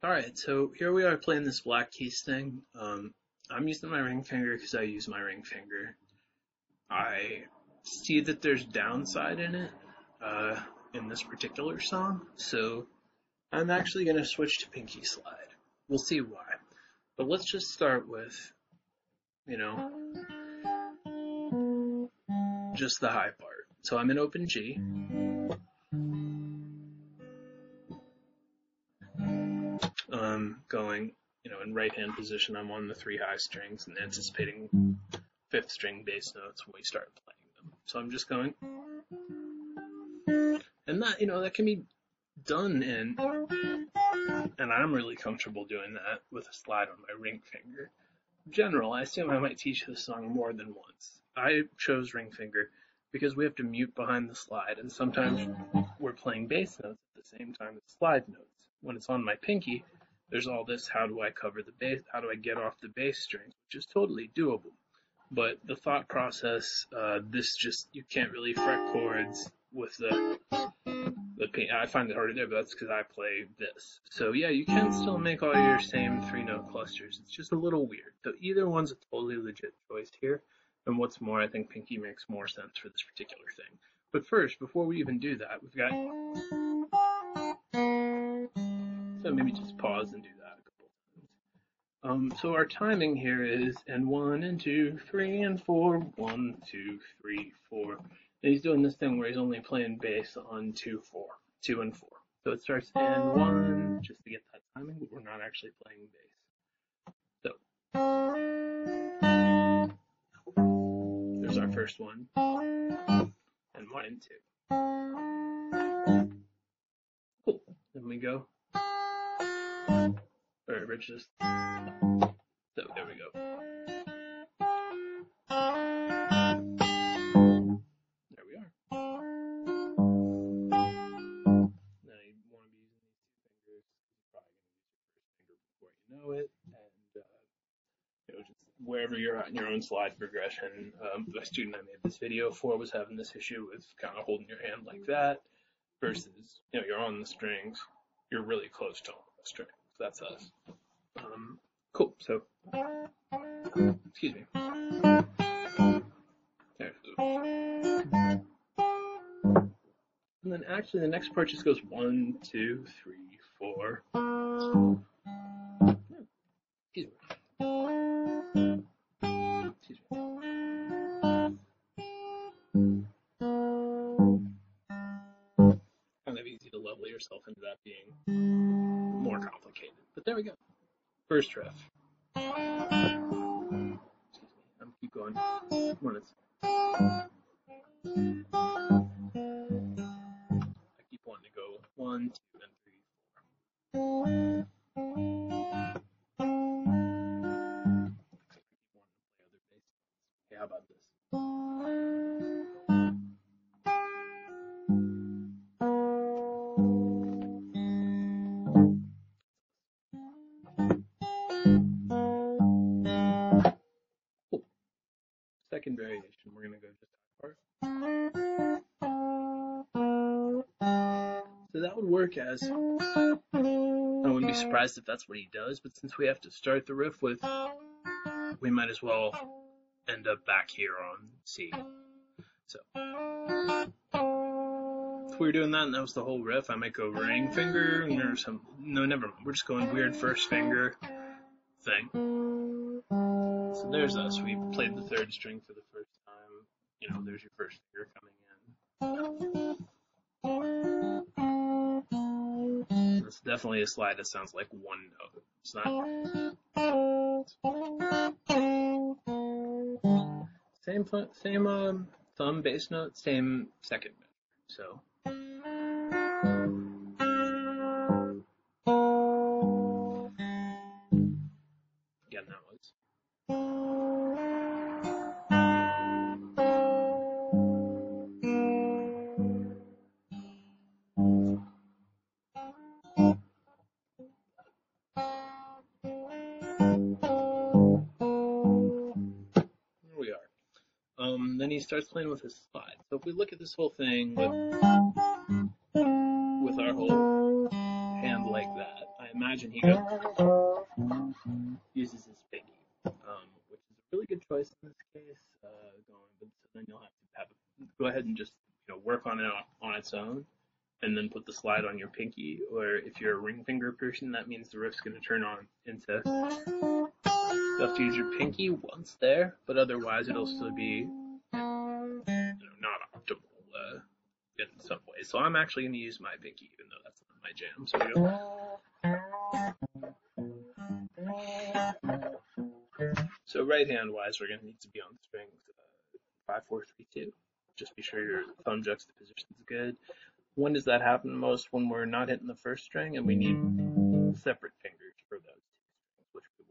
Alright, so here we are playing this black keys thing. I'm using my ring finger because I use my ring finger. I see that there's downside in it, in this particular song, so I'm actually going to switch to pinky slide. We'll see why. But let's just start with, you know, just the high part. So I'm in open G. Going, in right hand position, I'm on the three high strings and anticipating fifth string bass notes when we start playing them. So I'm just going, and that can be done and I'm really comfortable doing that with a slide on my ring finger. In general, I assume I might teach this song more than once. I chose ring finger because we have to mute behind the slide, and sometimes we're playing bass notes at the same time as slide notes. When it's on my pinky, there's all this, how do I cover the bass, how do I get off the bass string, which is totally doable. But the thought process, you can't really fret chords with the pinky. I find it hard to do, but that's because I play this. So yeah, you can still make all your same 3-note clusters. It's just a little weird. So either one's a totally legit choice here. And what's more, I think pinky makes more sense for this particular thing. But first, before we even do that, we've got, so maybe just pause and do that a couple times. So our timing here is and 1 and 2, 3 and 4, 1, 2, 3, 4. And he's doing this thing where he's only playing bass on 2, 4, 2 and 4. So it starts and 1 just to get that timing, but we're not actually playing bass. So there's our first one, and 1 and 2. Cool. Then we go. Or Rich just. So there we go. There we are. Now you want to be using these two fingers. You're probably going to use your first finger before you know it, and just wherever you're at in your own slide progression. The student I made this video for was having this issue with kind of holding your hand like that versus you're on the strings, you're really close to on the strings. That's us. Cool. So, excuse me. There. And then actually the next part just goes 1, 2, 3, 4. Excuse me. Excuse me. Kind of easy to level yourself into that being more complicated. But there we go. First riff. Excuse me. I'm keep going. I keep wanting to go 1, 2, and 3, 4. Okay, how about this? Cool. Second variation, we're going to go just that part. So that would work as, I wouldn't be surprised if that's what he does, but since we have to start the riff with, we might as well end up back here on C. So if we were doing that and that was the whole riff, I might go ring finger or some. No, never mind. We're just going weird first finger thing. So there's us. We played the third string for the first time. There's your first finger coming in. It's definitely a slide that sounds like one note. It's not. Same thumb bass note, same second measure. So. Again, that was. Here we are. Then he starts playing with his slide. So if we look at this whole thing with our whole hand like that, I imagine he uses his pinky, which is a really good choice in this case. But so then you'll have to go ahead and just work on it on its own, and then put the slide on your pinky. Or if you're a ring finger person, that means the riff's going to turn on into. You'll have to use your pinky once there, but otherwise it'll still be not optimal in some ways. So I'm actually going to use my pinky, even though that's not my jam. So we go. So right hand wise, we're going to need to be on strings 5, 4, 3, 2. Just be sure your thumb juxtaposition is good. When does that happen most? When we're not hitting the first string and we need separate fingers for those two strings, which we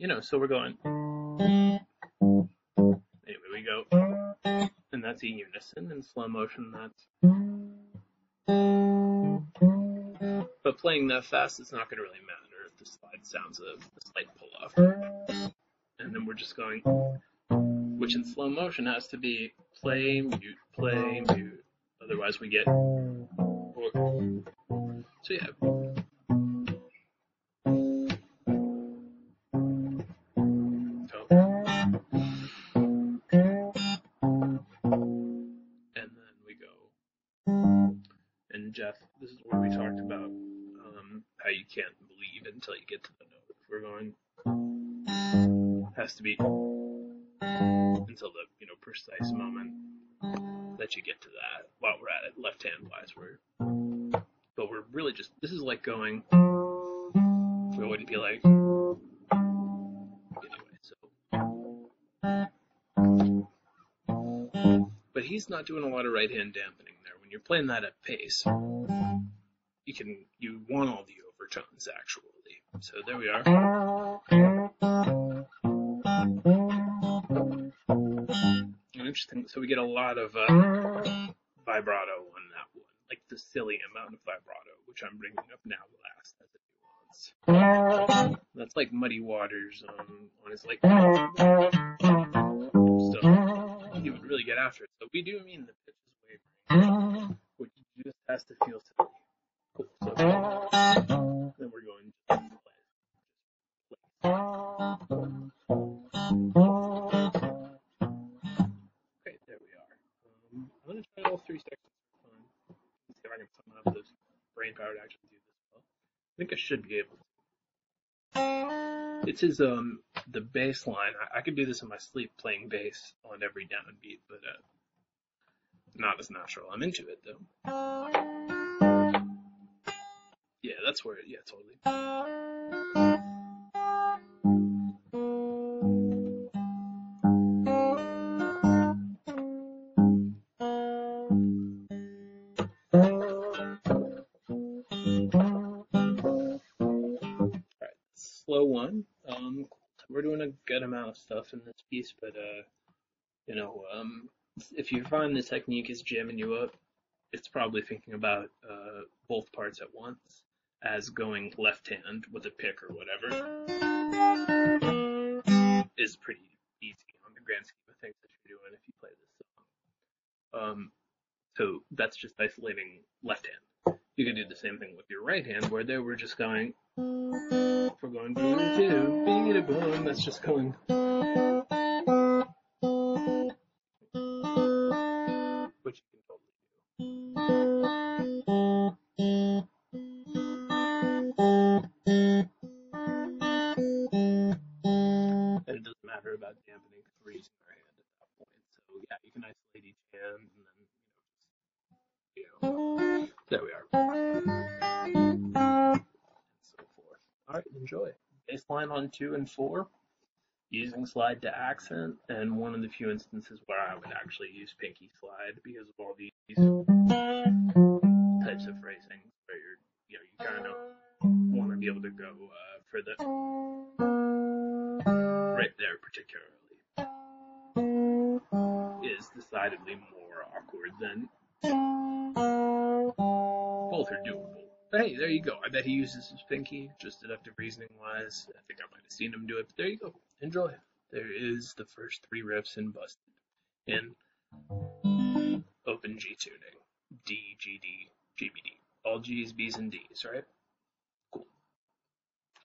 will. So we're going. Anyway, we go, and that's a unison. In slow motion, that's. But playing that fast, it's not going to really matter if the slide sounds a slight pull off. And then we're just going, which in slow motion has to be play, mute, play, mute. Otherwise, we get. So yeah. And then we go. And Jeff, this is where we talked about how you can't believe until you get to the note. If we're going, has to be until the precise moment that you get to that. While we're at it, left hand wise, but we're really just. This is like going. If we would be like. Anyway, so. But he's not doing a lot of right hand dampening there. When you're playing that at pace, you want all the overtones actually. So there we are. Interesting. So we get a lot of vibrato on that one, like the silly amount of vibrato, which I'm bringing up now last as a nuance. That's like Muddy Waters on his like stuff. He would really get after it. So we do mean the pitch is wavering, which just has to feel silly. Cool. So then we're going to play. Okay, there we are. I'm going to try all 3 sections for fun. Let's see if I can somehow have this brain power to actually do this well. I think I should be able to. It is the bass line. I could do this in my sleep, playing bass on every downbeat, but not as natural. I'm into it though. Yeah, that's where. Yeah, totally. Alright, slow one. We're doing a good amount of stuff in this piece, but if you find the technique is jamming you up, it's probably thinking about both parts at once, as going left hand with a pick or whatever is pretty easy on the grand scheme of things that you're doing if you play this song. So that's just isolating left hand. You can do the same thing with your right hand, where there we're just going. If we're going boom, that's just going. Which you can totally do. And it doesn't matter about dampening because we're using our hand at that point. So yeah, you can isolate each hand and then there we are. And so forth. Alright, enjoy. Bass line on 2 and 4. Using slide to accent, and one of the few instances where I would actually use pinky slide because of all these types of phrasing where you kind of want to be able to go for the right there particularly is decidedly more awkward than both are doable. But hey, there you go. I bet he uses his pinky, just deductive reasoning wise. I think I might have seen him do it, but there you go. Enjoy. There is the first 3 riffs in Busted in open G tuning. D, G, D, G, B, D. All G's, B's, and D's, right?